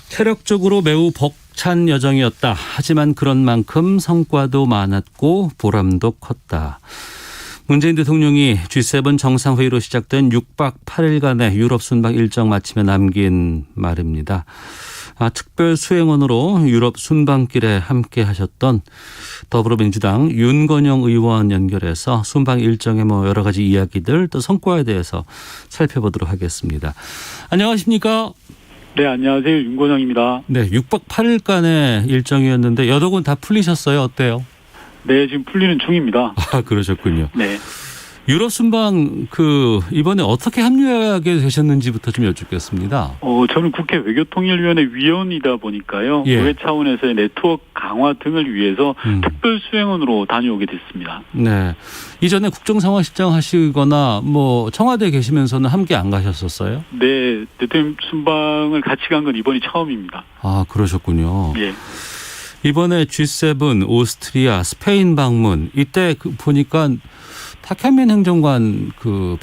체력적으로 매우 벅찬 여정이었다. 하지만 그런 만큼 성과도 많았고 보람도 컸다. 문재인 대통령이 G7 정상회의로 시작된 6박 8일간의 유럽 순방 일정 마침에 남긴 말입니다. 특별 수행원으로 유럽 순방길에 함께 하셨던 더불어민주당 윤건영 의원 연결해서 순방 일정의 여러 가지 이야기들 또 성과에 대해서 살펴보도록 하겠습니다. 안녕하십니까? 네, 안녕하세요. 윤건영입니다. 네, 6박 8일간의 일정이었는데 여러 군 다 풀리셨어요? 어때요? 네, 지금 풀리는 중입니다. 아, 그러셨군요. 네. 유럽 순방 이번에 어떻게 합류하게 되셨는지부터 좀 여쭙겠습니다. 저는 국회 외교통일위원회 위원이다 보니까요. 예. 의회 차원에서의 네트워크 강화 등을 위해서 특별 수행원으로 다녀오게 됐습니다. 네. 이전에 국정상황실장 하시거나 청와대에 계시면서는 함께 안 가셨었어요? 네, 대통령 순방을 같이 간 건 이번이 처음입니다. 아, 그러셨군요. 예. 이번에 G7, 오스트리아, 스페인 방문 이때 보니까 탁현민 행정관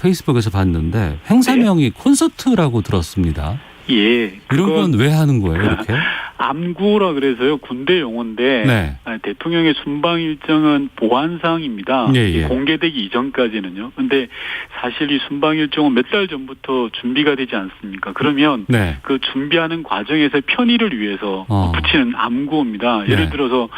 페이스북에서 봤는데 행사명이 콘서트라고 들었습니다. 예. 이런 건 왜 하는 거예요, 이렇게? 암구라 그래서요. 군대 용어인데 네. 대통령의 순방 일정은 보안사항입니다. 예. 공개되기 이전까지는요. 근데 사실 이 순방 일정은 몇 달 전부터 준비가 되지 않습니까? 그러면 네. 그 준비하는 과정에서 편의를 위해서 붙이는 암구입니다. 예를 들어서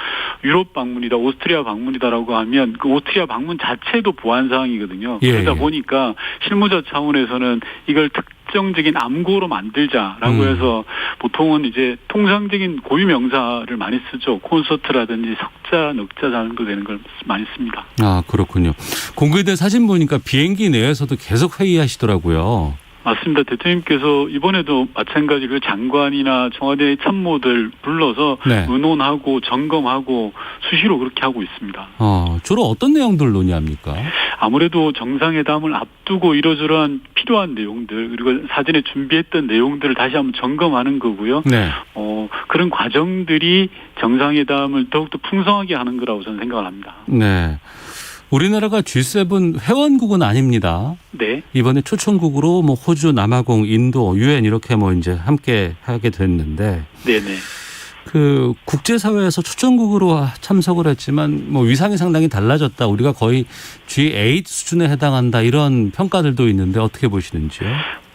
유럽 방문이다, 오스트리아 방문이다라고 하면 그 오스트리아 방문 자체도 보안사항이거든요. 그러다 보니까 실무자 차원에서는 이걸 특정적인 암구로 만들자라고 해서 보통은 이제 통상적인 고유 명사를 많이 쓰죠. 콘서트라든지 석자, 넉자 정도 되는 걸 많이 씁니다. 아, 그렇군요. 공개된 사진 보니까 비행기 내에서도 계속 회의하시더라고요. 맞습니다. 대통령께서 이번에도 마찬가지로 장관이나 청와대 참모들 불러서 네. 의논하고 점검하고 수시로 그렇게 하고 있습니다. 주로 어떤 내용들 논의합니까? 아무래도 정상회담을 앞두고 이러저러한 필요한 내용들 그리고 사전에 준비했던 내용들을 다시 한번 점검하는 거고요. 네. 그런 과정들이 정상회담을 더욱더 풍성하게 하는 거라고 저는 생각을 합니다. 네. 우리나라가 G7 회원국은 아닙니다. 네. 이번에 초청국으로 호주, 남아공, 인도, 유엔 이렇게 이제 함께 하게 됐는데. 네네. 국제사회에서 초청국으로 참석을 했지만 위상이 상당히 달라졌다. 우리가 거의 G8 수준에 해당한다. 이런 평가들도 있는데 어떻게 보시는지요?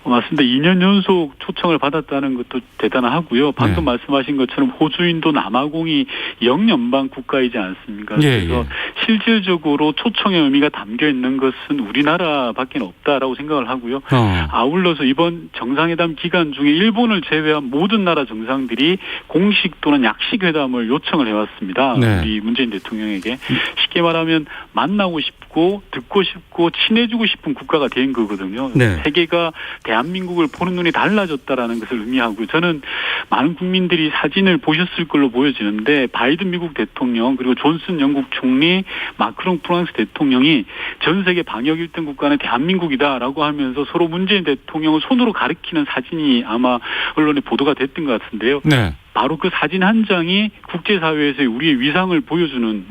맞습니다. 2년 연속 초청을 받았다는 것도 대단하고요. 방금 말씀하신 것처럼 호주, 인도, 남아공이 영연방 국가이지 않습니까? 그래서 실질적으로 초청의 의미가 담겨 있는 것은 우리나라밖에 없다라고 생각을 하고요. 아울러서 이번 정상회담 기간 중에 일본을 제외한 모든 나라 정상들이 공식 또는 약식 회담을 요청을 해왔습니다. 우리 문재인 대통령에게. 쉽게 말하면 만나고 싶고 듣고 싶고 친해지고 싶은 국가가 된 거거든요. 세계가 대한민국을 보는 눈이 달라졌다라는 것을 의미하고 저는 많은 국민들이 사진을 보셨을 걸로 보여지는데 바이든 미국 대통령 그리고 존슨 영국 총리 마크롱 프랑스 대통령이 전 세계 방역 1등 국가는 대한민국이다라고 하면서 서로 문재인 대통령을 손으로 가리키는 사진이 아마 언론에 보도가 됐던 것 같은데요. 네. 바로 그 사진 한 장이 국제사회에서의 우리의 위상을 보여주는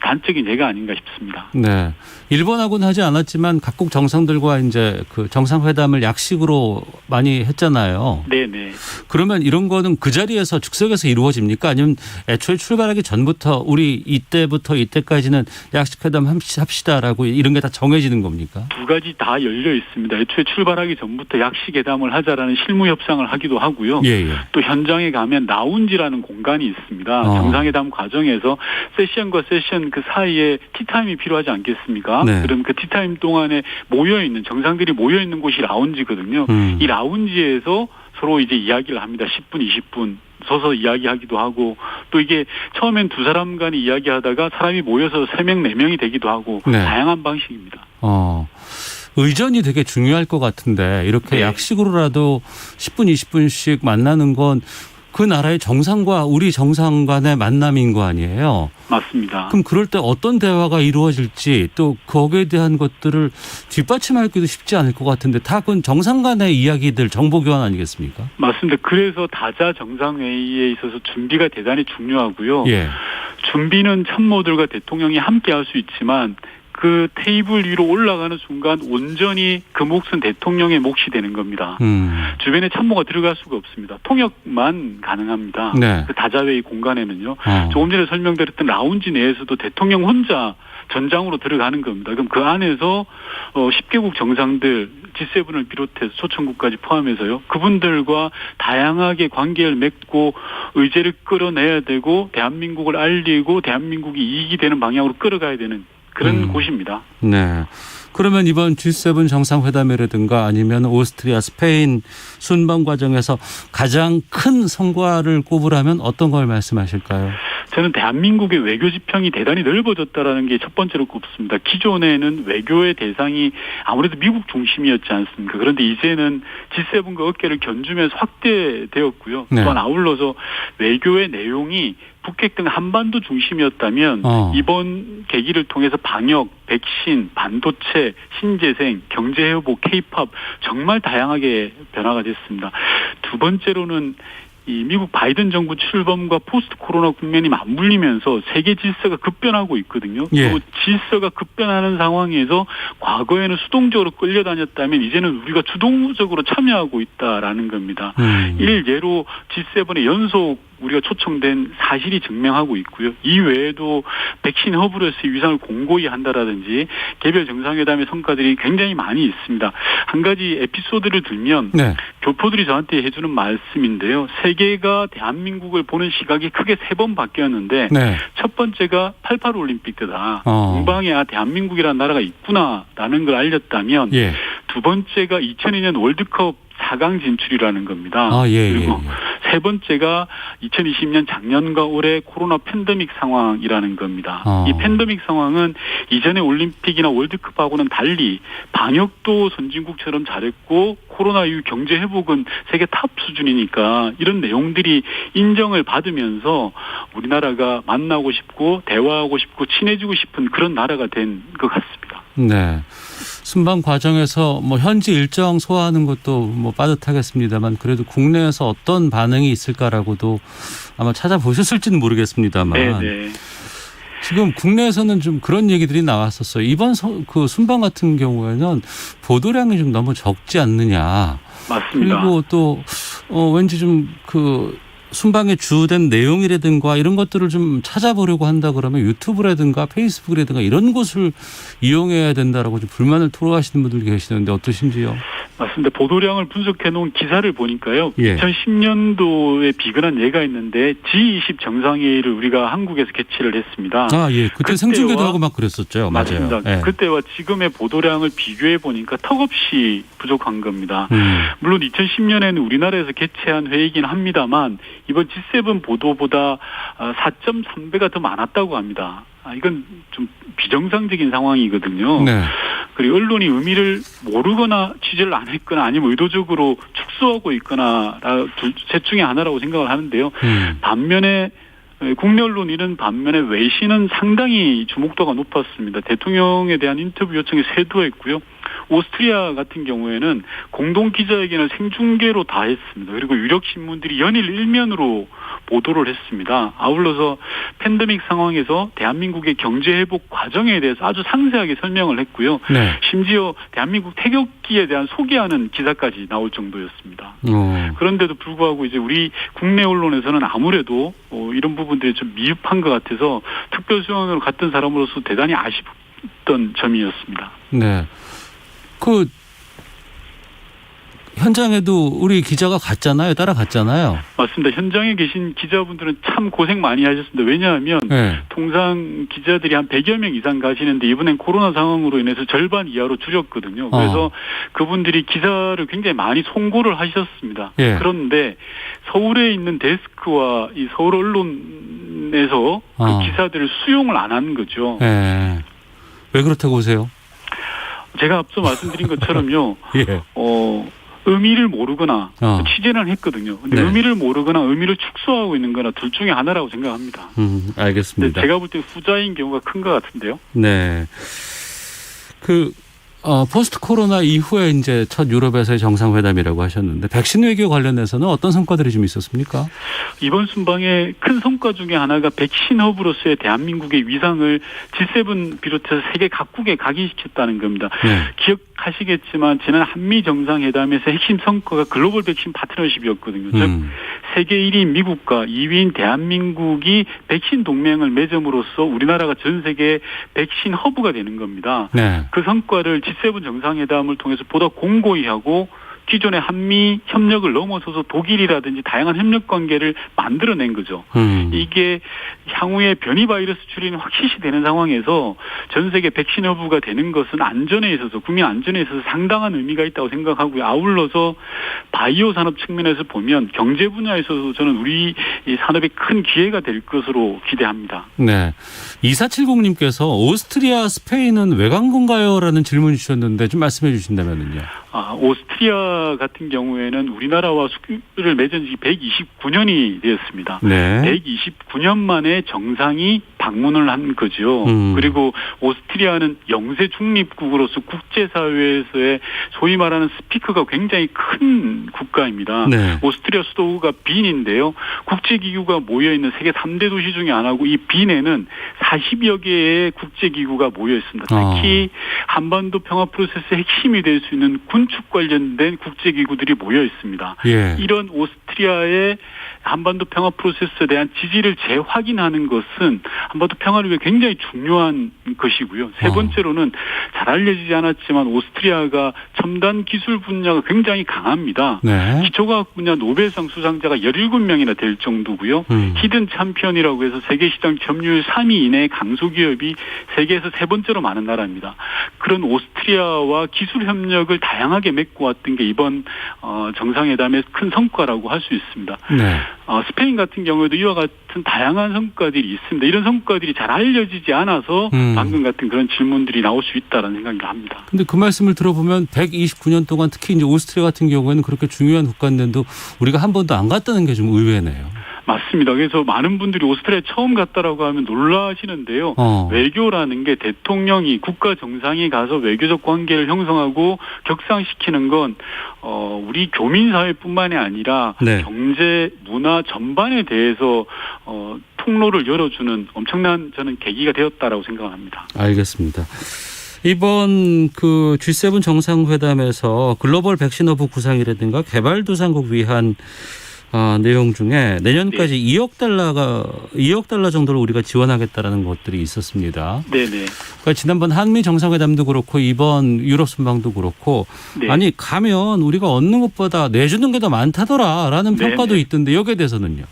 단적인 예가 아닌가 싶습니다. 네. 일본하고는 하지 않았지만 각국 정상들과 이제 정상회담을 약식으로 많이 했잖아요. 네네. 그러면 이런 거는 그 자리에서 즉석에서 이루어집니까? 아니면 애초에 출발하기 전부터 우리 이때부터 이때까지는 약식회담 합시다라고 이런 게 다 정해지는 겁니까? 두 가지 다 열려 있습니다. 애초에 출발하기 전부터 약식회담을 하자라는 실무 협상을 하기도 하고요. 또 현장에 가면 라운지라는 공간이 있습니다. 정상회담 과정에서 세션과 세션 그 사이에 티타임이 필요하지 않겠습니까? 그럼 그 티타임 동안에 모여있는 정상들이 모여있는 곳이 라운지거든요. 이 라운지에서 서로 이제 이야기를 합니다. 10분, 20분. 서서 이야기하기도 하고 또 이게 처음엔 두 사람 간이 이야기하다가 사람이 모여서 3명, 4명이 되기도 하고 다양한 방식입니다. 의전이 되게 중요할 것 같은데 이렇게 약식으로라도 10분, 20분씩 만나는 건 그 나라의 정상과 우리 정상 간의 만남인 거 아니에요? 맞습니다. 그럼 그럴 때 어떤 대화가 이루어질지 또 거기에 대한 것들을 뒷받침하기도 쉽지 않을 것 같은데 다 그건 정상 간의 이야기들 정보 교환 아니겠습니까? 맞습니다. 그래서 다자 정상회의에 있어서 준비가 대단히 중요하고요. 준비는 참모들과 대통령이 함께 할 수 있지만 그 테이블 위로 올라가는 순간 온전히 그 몫은 대통령의 몫이 되는 겁니다. 주변에 참모가 들어갈 수가 없습니다. 통역만 가능합니다. 네. 그 다자회의 공간에는요. 조금 전에 설명드렸던 라운지 내에서도 대통령 혼자 전장으로 들어가는 겁니다. 그럼 그 안에서 10개국 정상들 G7을 비롯해서 초청국까지 포함해서요. 그분들과 다양하게 관계를 맺고 의제를 끌어내야 되고 대한민국을 알리고 대한민국이 이익이 되는 방향으로 끌어가야 되는 그런 곳입니다. 네. 그러면 이번 G7 정상회담이라든가 아니면 오스트리아, 스페인 순방 과정에서 가장 큰 성과를 꼽으라면 어떤 걸 말씀하실까요? 저는 대한민국의 외교 지평이 대단히 넓어졌다라는 게 첫 번째로 꼽습니다. 기존에는 외교의 대상이 아무래도 미국 중심이었지 않습니까? 그런데 이제는 G7과 어깨를 견주면서 확대되었고요. 네. 또한 아울러서 외교의 내용이 북핵 등 한반도 중심이었다면 이번 계기를 통해서 방역, 백신, 반도체, 신재생, 경제회복, K-팝 정말 다양하게 변화가 됐습니다. 두 번째로는 이 미국 바이든 정부 출범과 포스트 코로나 국면이 맞물리면서 세계 질서가 급변하고 있거든요. 예. 또 질서가 급변하는 상황에서 과거에는 수동적으로 끌려다녔다면 이제는 우리가 주동적으로 참여하고 있다라는 겁니다. 일예로 G7의 연속 우리가 초청된 사실이 증명하고 있고요. 이 외에도 백신 허브로서의 위상을 공고히 한다라든지 개별 정상회담의 성과들이 굉장히 많이 있습니다. 한 가지 에피소드를 들면 네. 교포들이 저한테 해주는 말씀인데요. 세계가 대한민국을 보는 시각이 크게 3번 바뀌었는데 네. 첫 번째가 88 올림픽 때다. 동방에 대한민국이라는 나라가 있구나라는 걸 알렸다면 예. 두 번째가 2002년 월드컵 4강 진출이라는 겁니다. 그리고 세 번째가 2020년 작년과 올해 코로나 팬데믹 상황이라는 겁니다. 이 팬데믹 상황은 이전의 올림픽이나 월드컵하고는 달리 방역도 선진국처럼 잘했고 코로나 이후 경제 회복은 세계 탑 수준이니까 이런 내용들이 인정을 받으면서 우리나라가 만나고 싶고 대화하고 싶고 친해지고 싶은 그런 나라가 된 것 같습니다. 네. 순방 과정에서 뭐 현지 일정 소화하는 것도 뭐 빠듯하겠습니다만 그래도 국내에서 어떤 반응이 있을까라고도 아마 찾아보셨을지는 모르겠습니다만 네네. 지금 국내에서는 좀 그런 얘기들이 나왔었어요. 이번 그 순방 같은 경우에는 보도량이 좀 너무 적지 않느냐. 맞습니다. 그리고 또 왠지 좀 그 순방에 주된 내용이라든가 이런 것들을 좀 찾아보려고 한다 그러면 유튜브라든가 페이스북이라든가 이런 곳을 이용해야 된다라고 좀 불만을 토로하시는 분들 계시는데 어떠신지요? 맞습니다. 보도량을 분석해 놓은 기사를 보니까요. 예. 2010년도에 비근한 예가 있는데 G20 정상회의를 우리가 한국에서 개최를 했습니다. 예. 그때 생중계도 하고 막 그랬었죠. 맞습니다. 맞아요. 예. 그때와 지금의 보도량을 비교해 보니까 턱없이 부족한 겁니다. 물론 2010년에는 우리나라에서 개최한 회의이긴 합니다만 이번 G7 보도보다 4.3배가 더 많았다고 합니다. 이건 좀 비정상적인 상황이거든요. 네. 그리고 언론이 의미를 모르거나 취재를 안 했거나 아니면 의도적으로 축소하고 있거나 셋 중에 하나라고 생각을 하는데요. 반면에 국내 언론 이런 반면에 외신은 상당히 주목도가 높았습니다. 대통령에 대한 인터뷰 요청이 3도 했고요. 오스트리아 같은 경우에는 공동 기자회견을 생중계로 다 했습니다. 그리고 유력 신문들이 연일 일면으로 보도를 했습니다. 아울러서 팬데믹 상황에서 대한민국의 경제 회복 과정에 대해서 아주 상세하게 설명을 했고요. 네. 심지어 대한민국 태극기에 대한 소개하는 기사까지 나올 정도였습니다. 그런데도 불구하고 이제 우리 국내 언론에서는 아무래도 이런 부분들이 좀 미흡한 것 같아서 특별수원으로 갔던 사람으로서 대단히 아쉽던 점이었습니다. 네. 그 현장에도 우리 기자가 갔잖아요. 따라갔잖아요. 맞습니다. 현장에 계신 기자분들은 참 고생 많이 하셨습니다. 왜냐하면 통상 기자들이 한 100여 명 이상 가시는데 이번엔 코로나 상황으로 인해서 절반 이하로 줄였거든요. 그래서 그분들이 기사를 굉장히 많이 송고를 하셨습니다. 그런데 서울에 있는 데스크와 이 서울 언론에서 그 기사들을 수용을 안 하는 거죠. 왜 그렇다고 보세요? 제가 앞서 말씀드린 것처럼요. 의미를 모르거나 취재는 했거든요. 근데 의미를 모르거나 의미를 축소하고 있는 거나 둘 중에 하나라고 생각합니다. 알겠습니다. 제가 볼 때 후자인 경우가 큰 것 같은데요. 네. 포스트 코로나 이후에 이제 첫 유럽에서의 정상회담이라고 하셨는데 백신 외교 관련해서는 어떤 성과들이 좀 있었습니까? 이번 순방의 큰 성과 중에 하나가 백신 허브로서의 대한민국의 위상을 G7 비롯해서 세계 각국에 각인시켰다는 겁니다. 네. 기억하시겠지만 지난 한미 정상회담에서 핵심 성과가 글로벌 백신 파트너십이었거든요. 즉 세계 1위인 미국과 2위인 대한민국이 백신 동맹을 맺음으로써 우리나라가 전 세계 백신 허브가 되는 겁니다. 네. 그 성과를 G7 정상회담을 통해서 보다 공고히 하고 기존의 한미 협력을 넘어서서 독일이라든지 다양한 협력 관계를 만들어낸 거죠. 이게 향후에 변이 바이러스 추리는 확실시 되는 상황에서 전 세계 백신 허브가 되는 것은 안전에 있어서 국민 안전에 있어서 상당한 의미가 있다고 생각하고요. 아울러서 바이오 산업 측면에서 보면 경제 분야에서도 저는 우리 이 산업에 큰 기회가 될 것으로 기대합니다. 네. 2470님께서 오스트리아, 스페인은 왜 간 건가요? 라는 질문 주셨는데 좀 말씀해 주신다면요. 오스트리아 같은 경우에는 우리나라와 수교를 맺은 지 129년이 되었습니다. 네. 129년 만에 정상이 방문을 한 거죠. 그리고 오스트리아는 영세 중립국으로서 국제사회에서의 소위 말하는 스피커가 굉장히 큰 국가입니다. 네. 오스트리아 수도가 빈인데요. 국제기구가 모여있는 세계 3대 도시 중에 하나고 이 빈에는 40여 개의 국제기구가 모여 있습니다. 특히 한반도 평화 프로세스의 핵심이 될 수 있는 군축 관련된 국제기구들이 모여 있습니다. 예. 이런 오스트리아의 한반도 평화 프로세스에 대한 지지를 재확인하는 것은 한반도 평화를 위해 굉장히 중요한 것이고요. 세 번째로는 잘 알려지지 않았지만 오스트리아가 첨단 기술 분야가 굉장히 강합니다. 네. 기초과학 분야 노벨상 수상자가 17명이나 될 정도고요. 히든 챔피언이라고 해서 세계시장 점유율 3위 이내의 강소기업이 세계에서 세 번째로 많은 나라입니다. 그런 오스트리아와 기술 협력을 다양하게 맺고 왔던 게 이번 정상회담의 큰 성과라고 할 수 있습니다. 네. 스페인 같은 경우에도 이와 같은 다양한 성과들이 있습니다. 이런 성과들이 잘 알려지지 않아서 방금 같은 그런 질문들이 나올 수 있다는 생각을 합니다. 근데 그 말씀을 들어보면 129년 동안 특히 이제 오스트리아 같은 경우에는 그렇게 중요한 국가인데도 우리가 한 번도 안 갔다는 게 좀 의외네요. 맞습니다. 그래서 많은 분들이 오스트리아에 처음 갔다라고 하면 놀라시는데요. 외교라는 게 대통령이 국가 정상이 가서 외교적 관계를 형성하고 격상시키는 건 우리 교민사회뿐만이 아니라 네. 경제, 문화 전반에 대해서 통로를 열어주는 엄청난 저는 계기가 되었다라고 생각합니다. 알겠습니다. 이번 그 G7 정상회담에서 글로벌 백신 허브 구상이라든가 개발도상국 위한 내용 중에 내년까지 네. 2억 달러 정도를 우리가 지원하겠다라는 것들이 있었습니다. 네네. 그러니까 지난번 한미 정상회담도 그렇고 이번 유럽 순방도 그렇고 네. 아니 가면 우리가 얻는 것보다 내주는 게 더 많다더라라는 평가도 있던데 여기에 대해서는요?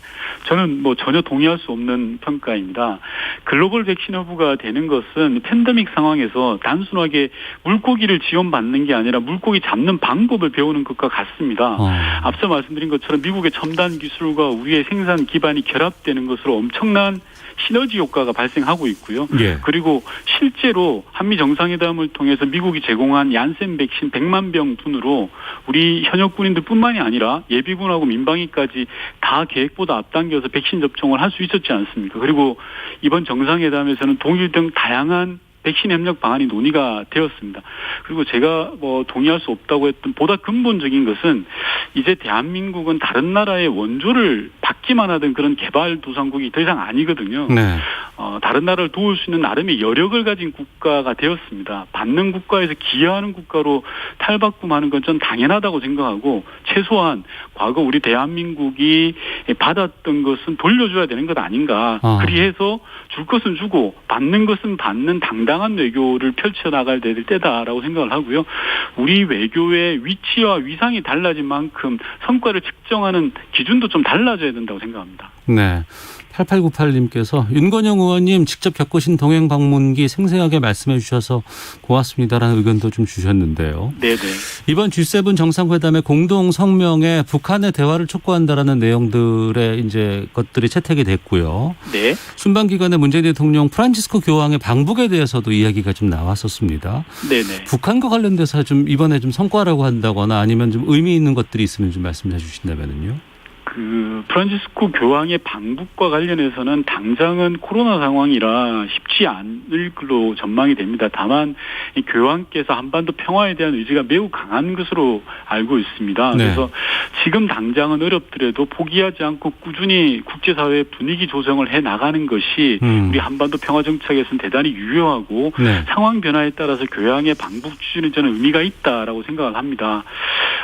저는 전혀 동의할 수 없는 평가입니다. 글로벌 백신 허브가 되는 것은 팬데믹 상황에서 단순하게 물고기를 지원받는 게 아니라 물고기 잡는 방법을 배우는 것과 같습니다. 앞서 말씀드린 것처럼 미국의 첨단 기술과 우리의 생산 기반이 결합되는 것으로 엄청난 시너지 효과가 발생하고 있고요. 예. 그리고 실제로 한미 정상회담을 통해서 미국이 제공한 얀센 백신 100만 병 분으로 우리 현역 군인들뿐만이 아니라 예비군하고 민방위까지 다 계획보다 앞당겨서 백신 접종을 할 수 있었지 않습니까? 그리고 이번 정상회담에서는 독일 등 다양한 백신 협력 방안이 논의가 되었습니다. 그리고 제가 동의할 수 없다고 했던 보다 근본적인 것은 이제 대한민국은 다른 나라의 원조를 받기만 하던 그런 개발도상국이 더 이상 아니거든요. 네. 다른 나라를 도울 수 있는 나름의 여력을 가진 국가가 되었습니다. 받는 국가에서 기여하는 국가로 탈바꿈하는 건 전 당연하다고 생각하고 최소한 과거 우리 대한민국이 받았던 것은 돌려줘야 되는 것 아닌가. 그리해서 줄 것은 주고 받는 것은 받는 당당한 외교를 펼쳐나가야 될 때다라고 생각을 하고요. 우리 외교의 위치와 위상이 달라진 만큼 성과를 측정하는 기준도 좀 달라져야 된다고 생각합니다. 네. 8898님께서 윤건영 의원님 직접 겪으신 동행 방문기 생생하게 말씀해 주셔서 고맙습니다라는 의견도 좀 주셨는데요. 네네. 이번 G7 정상회담의 공동 성명에 북한의 대화를 촉구한다라는 내용들의 이제 것들이 채택이 됐고요. 네. 순방 기간에 문재인 대통령 프란치스코 교황의 방북에 대해서도 이야기가 좀 나왔었습니다. 네네. 북한과 관련돼서 좀 이번에 좀 성과라고 한다거나 아니면 좀 의미 있는 것들이 있으면 좀 말씀해 주신다면요. 그 프란치스코 교황의 방북과 관련해서는 당장은 코로나 상황이라 쉽지 않을 걸로 전망이 됩니다. 다만 이 교황께서 한반도 평화에 대한 의지가 매우 강한 것으로 알고 있습니다. 네. 그래서 지금 당장은 어렵더라도 포기하지 않고 꾸준히 국제사회 분위기 조성을 해 나가는 것이 우리 한반도 평화 정착에서는 대단히 유효하고 네. 상황 변화에 따라서 교황의 방북 추진은 저는 의미가 있다라고 생각을 합니다.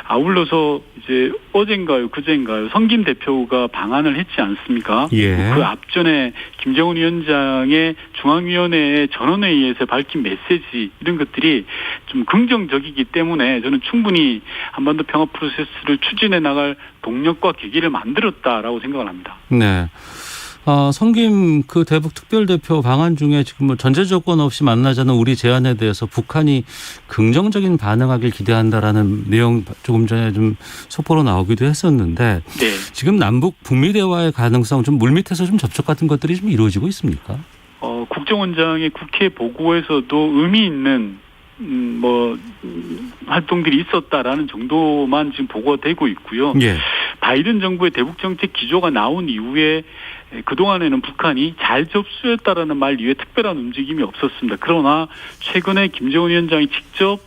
아울러서 이제 어젠가요, 그젠가요, 성김 대표가 방한을 했지 않습니까? 예. 그 앞전에 김정은 위원장의 중앙위원회의 전원회의에서 밝힌 메시지 이런 것들이 좀 긍정적이기 때문에 저는 충분히 한반도 평화 프로세스를 추진해 나갈 동력과 계기를 만들었다라고 생각을 합니다. 네. 성김 그 대북 특별대표 방한 중에 지금 뭐 전제 조건 없이 만나자는 우리 제안에 대해서 북한이 긍정적인 반응하길 기대한다라는 내용 조금 전에 좀 속보로 나오기도 했었는데 네. 지금 남북 북미 대화의 가능성 좀 물밑에서 좀 접촉 같은 것들이 좀 이루어지고 있습니까? 국정원장의 국회 보고에서도 의미 있는 활동들이 있었다라는 정도만 지금 보고가 되고 있고요. 예. 바이든 정부의 대북 정책 기조가 나온 이후에 그동안에는 북한이 잘 접수했다라는 말 이외에 특별한 움직임이 없었습니다. 그러나 최근에 김정은 위원장이 직접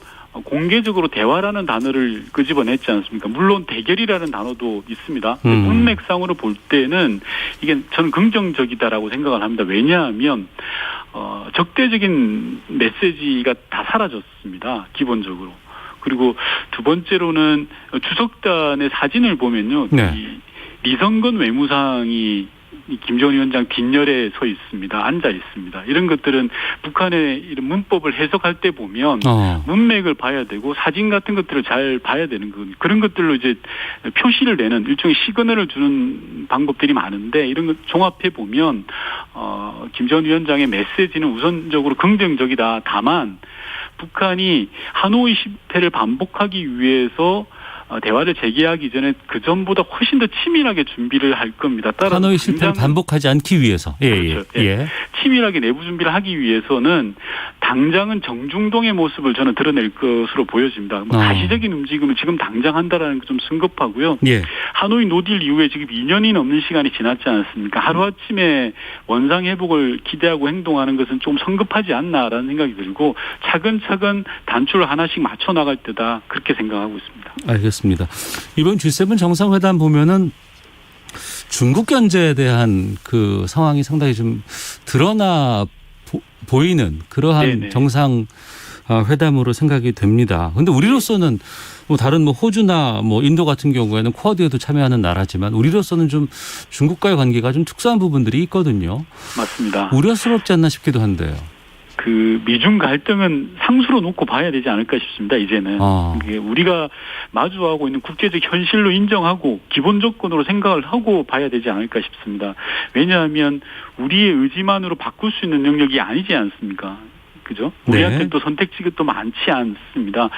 공개적으로 대화라는 단어를 끄집어냈지 않습니까? 물론 대결이라는 단어도 있습니다. 문맥상으로 볼 때는 이게 저는 긍정적이다라고 생각을 합니다. 왜냐하면 적대적인 메시지가 다 사라졌습니다. 기본적으로. 그리고 두 번째로는 주석단의 사진을 보면요. 네. 이 리성건 외무상이 김정은 위원장 뒷열에 서 있습니다. 앉아 있습니다. 이런 것들은 북한의 이런 문법을 해석할 때 보면 문맥을 봐야 되고 사진 같은 것들을 잘 봐야 되는 건 그런 것들로 이제 표시를 내는 일종의 시그널을 주는 방법들이 많은데 이런 것 종합해 보면 김정은 위원장의 메시지는 우선적으로 긍정적이다. 다만 북한이 하노이 실패를 반복하기 위해서 대화를 재개하기 전에 그 전보다 훨씬 더 치밀하게 준비를 할 겁니다. 따라서 하노이 실패를 반복하지 않기 위해서. 그렇죠. 예. 치밀하게 내부 준비를 하기 위해서는 당장은 정중동의 모습을 저는 드러낼 것으로 보여집니다. 가시적인 움직임을 지금 당장 한다라는 게 좀 성급하고요. 예. 하노이 노딜 이후에 지금 2년이 넘는 시간이 지났지 않습니까? 하루아침에 원상 회복을 기대하고 행동하는 것은 좀 성급하지 않나라는 생각이 들고 차근차근 단추를 하나씩 맞춰 나갈 때다 그렇게 생각하고 있습니다. 알겠습니다. 이번 G7 정상회담 보면은 중국 견제에 대한 그 상황이 상당히 좀 드러나 보이는 그러한 네네. 정상 회담으로 생각이 됩니다. 그런데 우리로서는 뭐 다른 뭐 호주나 뭐 인도 같은 경우에는 쿼드에도 참여하는 나라지만 우리로서는 좀 중국과의 관계가 좀 특수한 부분들이 있거든요. 맞습니다. 우려스럽지 않나 싶기도 한데요. 그 미중 갈등은 상수로 놓고 봐야 되지 않을까 싶습니다. 이제는 이게 우리가 마주하고 있는 국제적 현실로 인정하고 기본 조건으로 생각을 하고 봐야 되지 않을까 싶습니다. 왜냐하면 우리의 의지만으로 바꿀 수 있는 영역이 아니지 않습니까? 그죠? 우리한테 또 선택지가 또 많지 않습니다.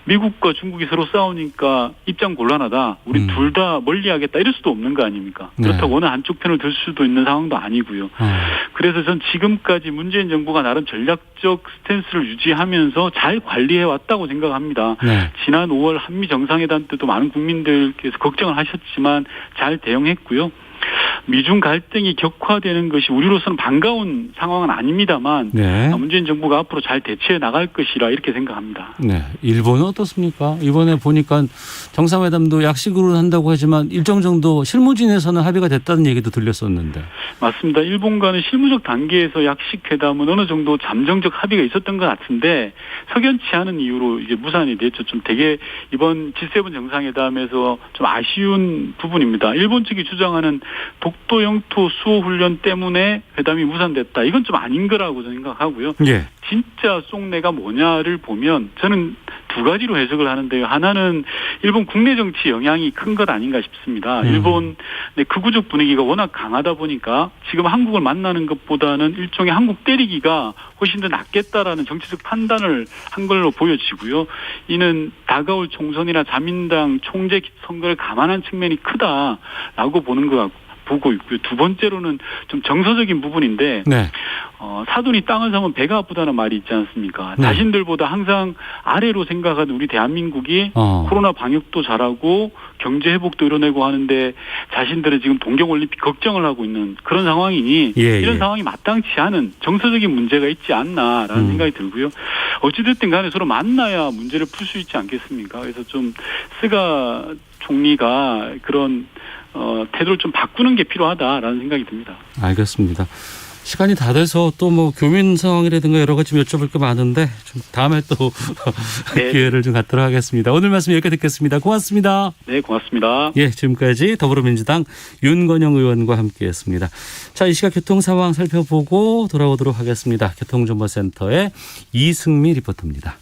미국과 중국이 서로 싸우니까 입장 곤란하다. 우리 둘 다 멀리하겠다. 이럴 수도 없는 거 아닙니까? 그렇다고 어느 한쪽 편을 들 수도 있는 상황도 아니고요. 그래서 전 지금까지 문재인 정부가 나름 전략적 스탠스를 유지하면서 잘 관리해 왔다고 생각합니다. 지난 5월 한미 정상회담 때도 많은 국민들께서 걱정을 하셨지만 잘 대응했고요. 미중 갈등이 격화되는 것이 우리로서는 반가운 상황은 아닙니다만 문재인 정부가 앞으로 잘 대처해 나갈 것이라 이렇게 생각합니다. 네, 일본은 어떻습니까? 이번에 보니까 정상회담도 약식으로 한다고 하지만 일정 정도 실무진에서는 합의가 됐다는 얘기도 들렸었는데. 맞습니다. 일본과는 실무적 단계에서 약식 회담은 어느 정도 잠정적 합의가 있었던 것 같은데 석연치 않은 이유로 이제 무산이 됐죠. 좀 되게 이번 G7 정상회담에서 좀 아쉬운 부분입니다. 일본 측이 주장하는 독도 영토 수호 훈련 때문에 회담이 무산됐다. 이건 좀 아닌 거라고 생각하고요. 예. 진짜 속내가 뭐냐를 보면 저는 두 가지로 해석을 하는데요. 하나는 일본 국내 정치 영향이 큰 것 아닌가 싶습니다. 일본의 극우적 분위기가 워낙 강하다 보니까 지금 한국을 만나는 것보다는 일종의 한국 때리기가 훨씬 더 낫겠다라는 정치적 판단을 한 걸로 보여지고요. 이는 다가올 총선이나 자민당 총재 선거를 감안한 측면이 크다라고 보고 있고요. 두 번째로는 좀 정서적인 부분인데 네. 사돈이 땅을 사면 배가 아프다는 말이 있지 않습니까? 네. 자신들보다 항상 아래로 생각하는 우리 대한민국이 코로나 방역도 잘하고 경제 회복도 이뤄내고 하는데 자신들은 지금 동계올림픽 걱정을 하고 있는 그런 상황이니 이런 상황이 마땅치 않은 정서적인 문제가 있지 않나라는 생각이 들고요. 어찌됐든 간에 서로 만나야 문제를 풀 수 있지 않겠습니까? 그래서 좀 스가 총리가 그런 태도를 좀 바꾸는 게 필요하다라는 생각이 듭니다. 알겠습니다. 시간이 다 돼서 또 뭐 교민 상황이라든가 여러 가지 여쭤볼 게 많은데 좀 다음에 또 네. 기회를 좀 갖도록 하겠습니다. 오늘 말씀 여기까지 듣겠습니다. 고맙습니다. 네, 고맙습니다. 예, 지금까지 더불어민주당 윤건영 의원과 함께했습니다. 자, 이 시각 교통 상황 살펴보고 돌아오도록 하겠습니다. 교통정보센터의 이승미 리포터입니다.